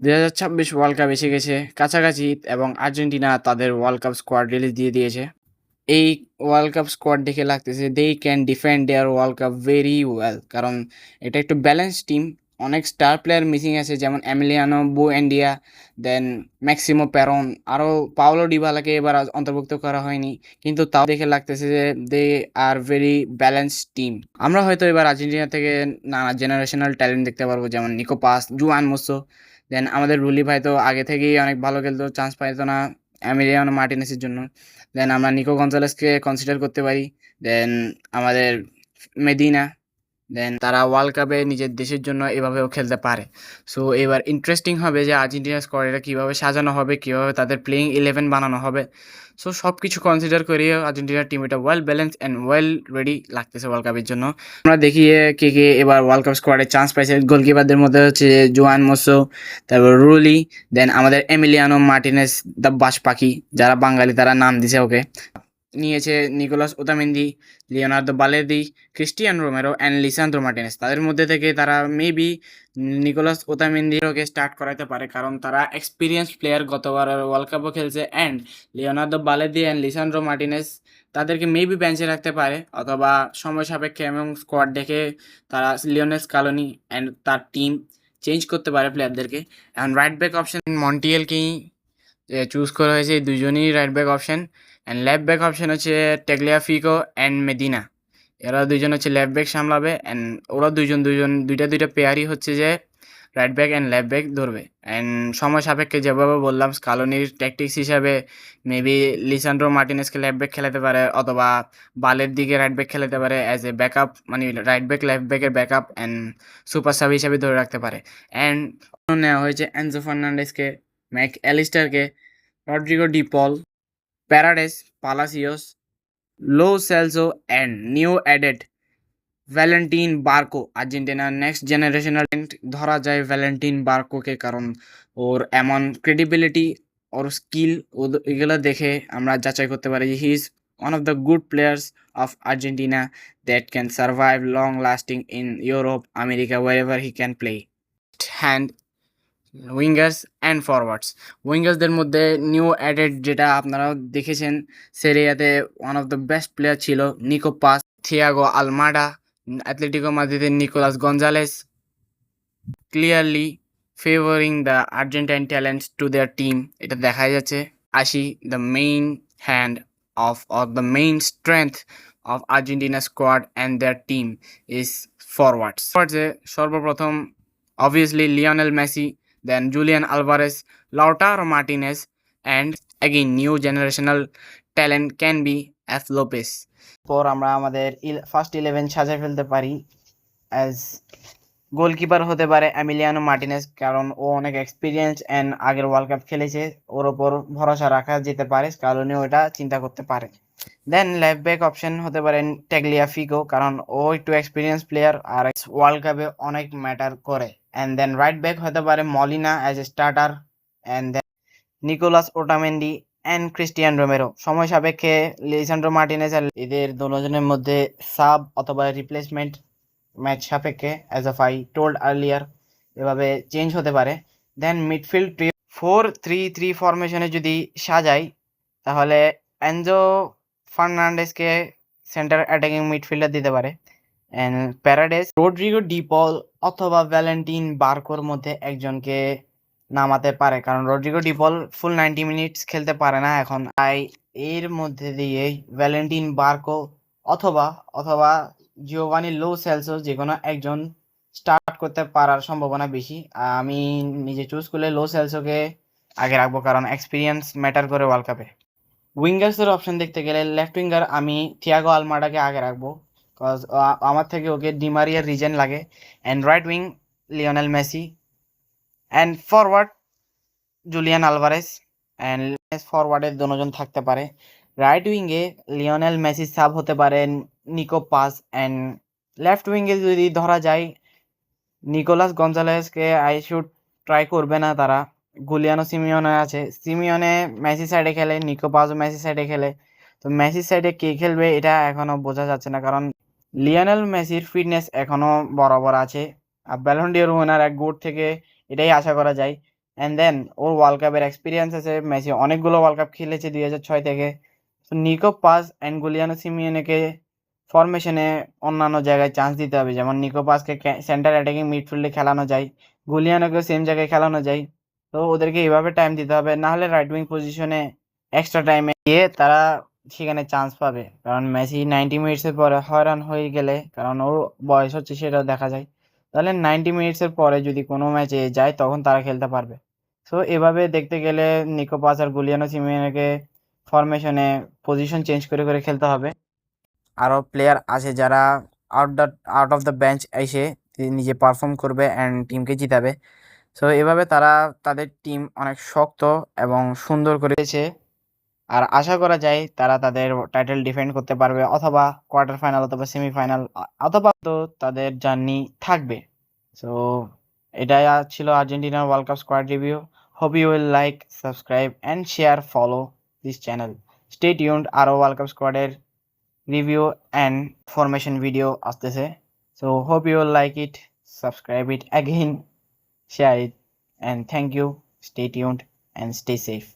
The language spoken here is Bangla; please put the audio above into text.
2026 ওয়ার্ল্ড কাপ এসে গেছে কাছাকাছি এবং আর্জেন্টিনা তাদের ওয়ার্ল্ড কাপ স্কোয়াড রিলিজ দিয়ে দিয়েছে। এই ওয়ার্ল্ড কাপ স্কোয়াড দেখে লাগতেছে they can defend their world cup very well, কারণ এটা একটু ব্যালেন্স টিম। অনেক স্টার প্লেয়ার মিসিং আছে, যেমন এমিলিয়ানো বুএন্ডিয়া, দেন ম্যাক্সিমো প্যারন, আরও পাওলো ডিবালাকে এবার অন্তর্ভুক্ত করা হয়নি, কিন্তু তাও দেখে লাগতেছে যে দে আর ভেরি ব্যালেন্স টিম। আমরা হয়তো এবার আর্জেন্টিনা থেকে নানা জেনারেশনাল ট্যালেন্ট দেখতে পারবো, যেমন নিকো পাস, জুয়ান মোসো। দেন আমাদের রুলি ভাই তো আগে থেকেই অনেক ভালো খেলতো, চান্স পাইতো না এমিলিয়ানো মার্টিনেসের জন্য। দেন আমরা নিকো গঞ্জালেসকে কনসিডার করতে পারি। দেন আমাদের মেদিনা, দেন তারা ওয়ার্ল্ড কাপে নিজের দেশের জন্য এভাবেও খেলতে পারে। সো এবার ইন্টারেস্টিং হবে যে আর্জেন্টিনার স্কোয়াডটা কীভাবে সাজানো হবে, কীভাবে তাদের প্লেয়িং 11 বানানো হবে। সো সব কিছু কনসিডার করিয়ে আর্জেন্টিনার টিম এটা well balance and well ready লাগতেছে ওয়ার্ল্ড কাপের জন্য। আমরা দেখি কে কে এবার ওয়ার্ল্ড কাপ স্কোয়াডে চান্স পাইছে। গোলকিপারদের মধ্যে হচ্ছে জোয়ান মোসো, তারপর রুলি, দেন আমাদের এমিলিয়ানো মার্টিনেস দ্য বাস পাখি, যারা বাঙালি তারা নাম দিছে ওকে। নিয়েছে Nicolas Otamendi, Leonardo Balerdi, Cristian Romero and Lisandro Martinez. তাদের মধ্যে থেকে তারা মেবি নিকোলাস ওতামেন্দিকে স্টার্ট করাতে পারে, কারণ তারা এক্সপিরিয়েন্স প্লেয়ার, গতবার ওয়ার্ল্ড কাপও খেলছে। And Leonardo Balerdi and Lisandro Martinez তাদেরকে মেবি বেঞ্চে রাখতে পারে, অথবা সময় সাপেক্ষে এবং স্কোয়াড দেখে তারা লিওনেল স্কালোনি অ্যান্ড তার টিম চেঞ্জ করতে পারে প্লেয়ারদেরকে। এখন রাইট ব্যাক অপশন মন্টিয়েলকেই চুজ করা হয়েছে, এই দুজনই right back option. And left back option হচ্ছে টেগলিয়াফিকো অ্যান্ড মেদিনা। এরা দুজন হচ্ছে লেফট ব্যাক সামলাবে, অ্যান্ড ওরা দুইটা পেয়ারই হচ্ছে যে right back and left back ধরবে। অ্যান্ড সময় সাপেক্ষে যেভাবে বললাম স্কালোনির ট্যাকটিক্স হিসাবে মেবি লিসান্ড্রো মার্টিনেসকে লেফট ব্যাক খেলাতে পারে, অথবা বালের দিকে রাইট ব্যাক খেলাতে পারে অ্যাজ এ ব্যাকআপ, মানে রাইট ব্যাক লেফট ব্যাকের ব্যাকআপ অ্যান্ড সুপার সাব হিসাবে ধরে রাখতে পারে। অ্যান্ড নেওয়া হয়েছে এনজো ফার্নান্ডেসকে, ম্যাক অ্যালিস্টারকে, Rodrigo De Paul, Paredes, Palacios, Lo Celso and new added Valentin Barco. আর্জেন্টিনার নেক্সট জেনারেশনাল ধরা যায় ভ্যালেন্টিন বার্কোকে, কারণ ওর এমন ক্রেডিবিলিটি, ওর স্কিল, এগুলো দেখে আমরা যাচাই করতে পারি যে he is one of the good players of Argentina that can survive long lasting in Europe, America, wherever he can play. And wingers and forwards, উইঙ্গার্সদের মধ্যে নিউ অ্যাডেড যেটা আপনারা দেখেছেন সেরিয়াতে one of the best player ছিল Nico Paz, Thiago Almada, Atletico মাদ্রিদের Nicolas Gonzalez, clearly favouring the Argentine talents to their team. এটা দেখা যাচ্ছে। আসি the main hand or the main strength of Argentina squad and there team is forwards. সর্বপ্রথম obviously Lionel Messi, then Julian Alvarez, Lautaro Martinez, and again new generational talent can be F. Lopez. পর আমরা আমাদের ফার্স্ট 11 সাজায় ফেলতে পারি। অ্যাজ গোলকিপার হতে পারে এমিলিয়ানো মার্টিনেজ, কারণ ও অনেক এক্সপিরিয়েন্স অ্যান্ড আগের ওয়ার্ল্ড কাপ খেলেছে, ওর ওপর ভরসা রাখা যেতে পারে, কারণে ওটা চিন্তা করতে পারে। দেন লেফট ব্যাক অপশন হতে পারেন টেগলিয়াফিকো, কারণ ও একটু এক্সপিরিয়েন্স প্লেয়ার আর ওয়ার্ল্ড কাপে অনেক ম্যাটার করে। অ্যান্ড দেন রাইট ব্যাক হতে পারে Molina as a starter, and then Nicolas Otamendi and Cristian Romero. সময় সাপেক্ষে লিসান্ড্রো মার্টিনেজ আর এদের দুজনের মধ্যে সাব অথবা রিপ্লেসমেন্ট ম্যাচ সাপেক্ষে as of I told earlier এভাবে চেঞ্জ হতে পারে। দেন মিডফিল্ড 4-3-3 ফরমেশনে যদি সাজাই, তাহলে এনজো ফার্নান্ডেসকে সেন্টার অ্যাটাকিং মিডফিল্ডার দিতে পারে, অ্যান্ড প্যারাডেস, রড্রিগো ডি পল অথবা ভ্যালেন্টিন বার্কোর মধ্যে একজনকে নামাতে পারে, কারণ রড্রিগো ডি পল ফুল 90 মিনিটস খেলতে পারে না এখন। তাই এর মধ্যে দিয়ে ভ্যালেন্টিন বার্কো অথবা অথবা জিওভানি লো সেলসো যে কোনো একজন স্টার্ট করতে পারার সম্ভাবনা বেশি। আমি নিজে চুজ করলে লো সেলসোকে আগে রাখবো, কারণ এক্সপিরিয়েন্স ম্যাটার করে ওয়ার্ল্ড কাপে। উইঙ্গার্সের অপশন দেখতে গেলে লেফট উইঙ্গার আমি থিয়াগো আলমাডাকে আগে রাখবো, কজ আমার থেকে ওকে ডিমারিয়ার রিজেন লাগে। And right wing Lionel Messi, and forward Julian Alvarez. And ফরওয়ার্ডের দুজন থাকতে পারে। রাইট উইংয়ে লিওনেল মেসি সাব হতে পারেন নিকো পাস, অ্যান্ড লেফট উইংয়ে যদি ধরা যায় নিকোলাস গঞ্জালেসকে আই শুড ট্রাই করবে না তারা। গুলিয়ানো সিমিওনে আছে, সিমিওনে মেসি সাইডে খেলে, নিকো পাসও মেসি সাইডে খেলে। তো মেসির সাইডে কে খেলবে এটা এখনও বোঝা যাচ্ছে না, কারণ লিওনেল মেসির ফিটনেস এখনও বরাবর আছে। আর ব্যালন ডিওর উইনার এক গোট থেকে এটাই আশা করা যায়। অ্যান্ড দেন ওর ওয়ার্ল্ড কাপের এক্সপিরিয়েন্স আছে, মেসি অনেকগুলো ওয়ার্ল্ড কাপ খেলেছে 2006 থেকে। তো নিকো পাস অ্যান্ড গুলিয়ানো সিমিওনেকে ফরমেশনে অন্যান্য জায়গায় চান্স দিতে হবে, যেমন নিকো পাসকে সেন্টার অ্যাটাকিং মিডফিল্ডে খেলানো যায়, গুলিয়ানোকেও সেম জায়গায় খেলানো যায়। তো ওদেরকে এইভাবে টাইম দিতে হবে, নাহলে রাইট উইং পজিশনে এক্সট্রা টাইমে গিয়ে তারা সেখানে চান্স পাবে। কারণ মেসি 90 মিনিটসের পরে হয়রান হয়ে গেলে, কারণ ওর বয়স হচ্ছে সেটাও দেখা যায়, তাহলে 90 মিনিটসের পরে যদি কোনো ম্যাচে যায় তখন তারা খেলতে পারবে। সো এভাবে দেখতে গেলে নিকো পাস আর গুলিয়ানো সিমিওনেকে ফরমেশনে পজিশন চেঞ্জ করে করে খেলতে হবে। আরও প্লেয়ার আছে যারা আউট অফ দ্য বেঞ্চ এসে নিজে পারফর্ম করবে অ্যান্ড টিমকে জিতাবে। সো এভাবে তারা তাদের টিম অনেক শক্ত এবং সুন্দর করেছে, আর আশা করা যায় তারা তাদের টাইটেল ডিফেন্ড করতে পারবে, অথবা কোয়ার্টার ফাইনাল অথবা সেমিফাইনাল, অথবা তো তাদের জার্নি থাকবে। সো এটাই ছিল আর্জেন্টিনার world cup squad review. Hope you will like, subscribe and share, follow this channel. Stay tuned, আরও ওয়ার্ল্ড কাপ স্কোয়াডের রিভিউ অ্যান্ড ফরমেশন ভিডিও আসতেছে। So hope you will like it, subscribe it again, share it, and thank you. Stay tuned and stay safe.